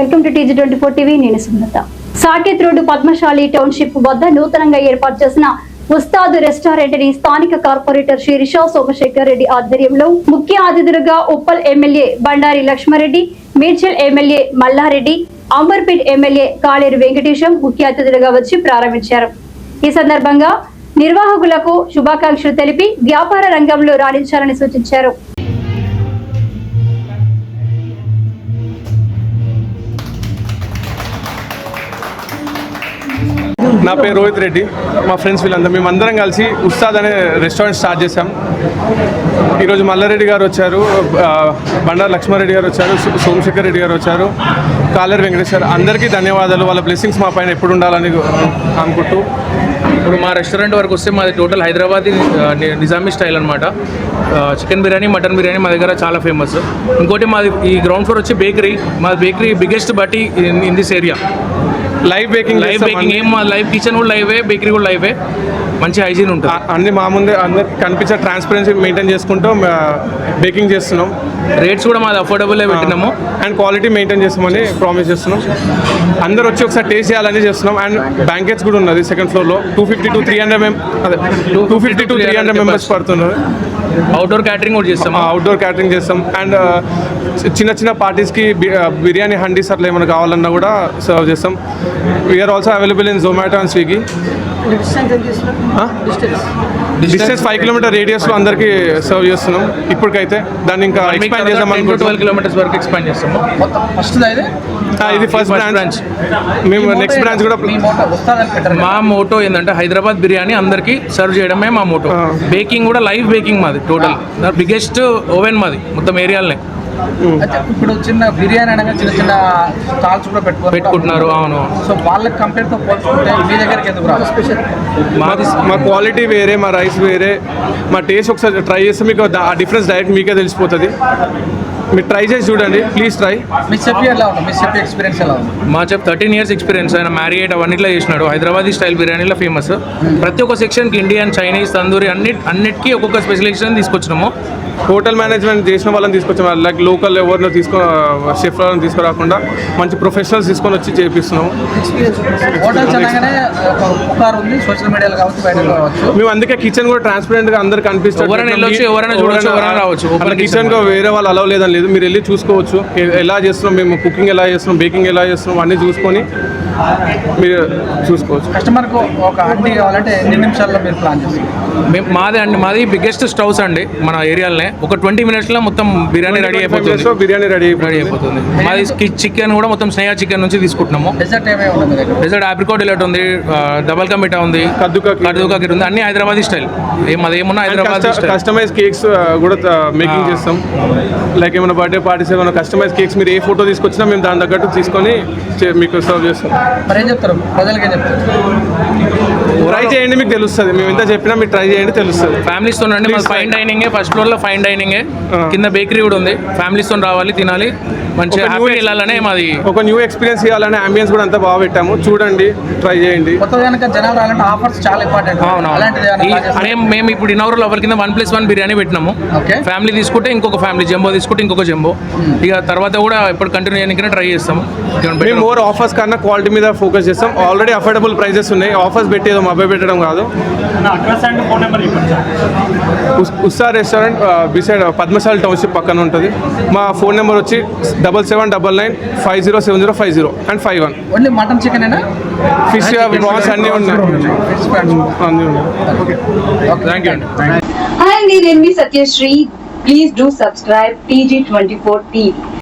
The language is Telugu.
Welcome to TG24 TV. నేను సుమలత. సాకేత్ రోడ్డు పద్మశాలి టౌన్షిప్ వద్ద నూతనంగా ఏర్పాటు చేసిన ఉస్తాద్ రెస్టారెంట్ ని స్థానిక కార్పొరేటర్ శిరీష సోమశేఖర్ రెడ్డి ఆధ్వర్యంలో ముఖ్య అతిథులుగా Uppal MLA Bandari Lakshma Reddy, Medchal MLA Malla Reddy, Amberpet MLA Kaleru Venkatesham ముఖ్య అతిథులుగా వచ్చి ప్రారంభించారు. ఈ సందర్భంగా నిర్వాహకులకు శుభాకాంక్షలు తెలిపి వ్యాపార రంగంలో రాణించాలని సూచించారు. నా పేరు రోహిత్ రెడ్డి. మా ఫ్రెండ్స్ మేమందరం కలిసి ఉస్తాద్ అనే రెస్టారెంట్ స్టార్ట్ చేశాం. ఈరోజు మల్లారెడ్డి గారు వచ్చారు, బండారు లక్ష్మారెడ్డి గారు వచ్చారు, సోమశేఖర్ రెడ్డి గారు వచ్చారు, కాళేరు వెంకటేశ్వర. అందరికీ ధన్యవాదాలు. వాళ్ళ బ్లెస్సింగ్స్ మా పైన ఎప్పుడు ఉండాలని అనుకుంటూ ఇప్పుడు మా రెస్టారెంట్ వరకు వస్తే మాది టోటల్ హైదరాబాదీ నిజామీ స్టైల్ అనమాట. చికెన్ బిర్యానీ, మటన్ బిర్యానీ మా దగ్గర చాలా ఫేమస్. ఇంకోటి మాది ఈ గ్రౌండ్ ఫ్లోర్ వచ్చి బేకరీ. మాది బేకరీ బిగ్గెస్ట్ బటీ in this area. Live baking ఏం మా లైవ్ కిచెన్ కూడా లైవే, బేకరీ కూడా లైవే. మంచి హైజీన్ ఉంటుంది. అన్ని మా ముందే అందరికి కనిపించే ట్రాన్స్పరెన్సీ మెయింటైన్ చేసుకుంటూ బేకింగ్ చేస్తున్నాం. రేట్స్ కూడా మాది అఫోర్డబుల్ పెట్టినాము అండ్ క్వాలిటీ మెయింటైన్ చేస్తామని ప్రామిస్ చేస్తున్నాం. అందరూ వచ్చి ఒకసారి టేస్ట్ చేయాలని చేస్తున్నాం. అండ్ బ్యాంకెట్స్ కూడా ఉన్నది సెకండ్ ఫ్లోర్లో. 250 to 300 మెంబర్స్ పడుతున్నారు. అవుట్డోర్ క్యాటరింగ్ కూడా చేస్తాం. అవుట్డోర్ క్యాటరింగ్ చేస్తాం. అండ్ చిన్న చిన్న పార్టీస్కి బిర్యానీ హండీస్ అట్లా ఏమైనా కావాలన్నా కూడా సర్వ్ చేస్తాం. We are also available in Zomato and Swiggy. Distance 5 kilometre రేడియస్లో అందరికీ సర్వ్ చేస్తున్నాం. ఇప్పటికైతే దాన్ని ఇంకా ఎక్స్పాండ్ చేద్దాం 12 కిలోమీటర్స్ వరకు ఎక్స్పాండ్ చేస్తాము. ఇది ఫస్ట్ బ్రాంచ్. మేము నెక్స్ట్ బ్రాంచ్ కూడా మా మోటో ఏంటంటే హైదరాబాద్ బిర్యానీ అందరికీ సర్వ్ చేయడమే మా మోటో. బేకింగ్ కూడా లైవ్ బేకింగ్ మాది. టోటల్ బిగ్గెస్ట్ ఓవెన్ మాది మొత్తం ఏరియాలోనే. ఇప్పుడు చిన్న బిర్యానీ అనగా చిన్న చిన్న స్టాల్స్ కూడా పెట్టుకుంటున్నారు. అవును. సో వాళ్ళకి కంపేర్తో పోల్చుకుంటే మీ దగ్గరికి ఎందుకు రాదు? స్పెషల్ మా క్వాలిటీ వేరే, మా రైస్ వేరే, మా టేస్ట్ ఒకసారి ట్రై చేస్తే మీకు ఆ డిఫరెన్స్ డైరెక్ట్ మీకే తెలిసిపోతుంది. మీరు ట్రై చేసి చూడండి, ప్లీజ్ ట్రై. మీ చెప్పి ఎలా ఉంది? మీ చెప్పి ఎక్స్పీరియన్స్ ఎలా ఉంది? మా చెప్ 13 years ఎక్స్పీరియన్స్. ఆయన మ్యారియేట్ అవన్నిట్లో చేసినాడు. హైదరాబాదీ స్టైల్ బిర్యానీలో ఫేమస్. ప్రతి ఒక్క సెక్షన్కి ఇండియన్, చైనీస్, తందూరి అన్నిటికీ ఒక్కొక్క స్పెషలైజేషన్ తీసుకొచ్చినాము. హోటల్ మేనేజ్మెంట్ చేసిన వాళ్ళని తీసుకొచ్చాము. లైక్ లోకల్ ఎవరినో షెఫ్ వాళ్ళని తీసుకురాకుండా మంచి ప్రొఫెషనల్స్ తీసుకొని వచ్చి చేపిస్తున్నాము. హోటల్స్ అనగానే పుకారు ఉంది సోషల్ మీడియాలో కావచ్చు, బయట కావచ్చు. మేము అందుకే కిచెన్ కూడా ట్రాన్స్పరెంట్గా అందరికి కనిపిస్తుంది. ఎవరైనా వెళ్ళొచ్చు, ఎవరైనా చూడొచ్చు, ఎవరైనా రావచ్చు. కిచెన్గా వేరే వాళ్ళు అలవ్ లేదని లేదు. మీరు వెళ్ళి చూసుకోవచ్చు ఎలా చేస్తున్నాం, మేము కుకింగ్ ఎలా చేస్తున్నాం, బేకింగ్ ఎలా చేస్తున్నాం అన్నీ చూసుకొని మీరు చూసుకోవచ్చు. కస్టమర్కు ఒక అండి కావాలంటే ఎన్ని నిమిషాల్లో మీరు ప్లాన్ చేస్తారు? మాది బిగ్గెస్ట్ స్టవ్స్ అండి మన ఏరియాలోనే. ఒక 20 minutesలో మొత్తం బిర్యానీ రెడీ అయిపోతుంది. బిర్యానీ రెడీ అయిపోతుంది. మాది చికెన్ కూడా మొత్తం స్నేహ చికెన్ నుంచి తీసుకుంటున్నాము. డెజర్ట్ ఏమేమి ఉంది? డెజర్ట్ ఆప్రికాట్ డిలైట్ ఉంది, డబల్ కా మీఠా ఉంది, కద్దుకా కీర్ ఉంది. అన్ని హైదరాబాదీ స్టైల్. మాది ఏమన్నా హైదరాబాద్ కస్టమైజ్ కేక్స్ కూడా మేకింగ్ చేస్తాం. లైక్ ఏమైనా బర్త్డే పార్టీస్ ఏమైనా కస్టమైజ్ కేక్స్ మీరు ఏ ఫోటో తీసుకొచ్చినా మేము దాని తగ్గట్టు తీసుకొని మీకు సర్వ్ చేస్తాం. మరి ఏం చెప్తారు ప్రజలకి? ఏం చెప్తారు? ట్రై చేయండి, మీకు తెలుస్తుంది. మేము ఎంత చెప్పినా మీరు ట్రై చేయండి, తెలుస్తుంది. ఫ్యామిలీస్తో అండి. మాది ఫైన్ డైనింగే. ఫస్ట్ ఫ్లోర్లో ఫైన్ డైనింగే, కింద బేకరీ కూడా ఉంది. ఫ్యామిలీస్తో రావాలి, తినాలి, మంచిగా హ్యాపీగా వెళ్ళాలనే మాది. ఒక న్యూ ఎక్స్పీరియన్స్ ఇవ్వాలనే అంబియన్స్ కూడా అంతా బాగా పెట్టాము. చూడండి, ట్రై చేయండి. కొత్తగా జనాలు రావాలంటే ఆఫర్స్ చాలా ఇంపార్టెంట్. మేము ఇప్పుడు ఇన్నోవర్ ఆఫర్ కింద 1+1 బిర్యానీ పెట్టినాము. ఫ్యామిలీ తీసుకుంటే ఇంకొక ఫ్యామిలీ, జంబో తీసుకుంటే ఇంకొక జంబో. ఇక తర్వాత కూడా ఎప్పుడు కంటిన్యూ చేయడానికి ట్రై చేస్తాము. మేము మోర్ ఆఫర్స్ కన్నా క్వాలిటీ మీద ఫోకస్ చేస్తాం. ఆల్రెడీ అఫోర్డబుల్ ప్రైజెస్ ఉన్నాయి. ఆఫర్స్ పెట్టేదో మొబైల్ పెట్టడం కాదు. Ustad restaurant beside Padmashali township పక్కన ఉంటుంది. మా ఫోన్ నెంబర్ వచ్చి 7799507050 and 51. ఓన్లీ మటన్ చికెన్ అయినా ఫిష్, ప్రాన్స్ అన్నీ ఉన్నాయి. థ్యాంక్ యూ అండి. హాయ్ అండి, నేను మీ Satyasri. Please do subscribe TG24 TV.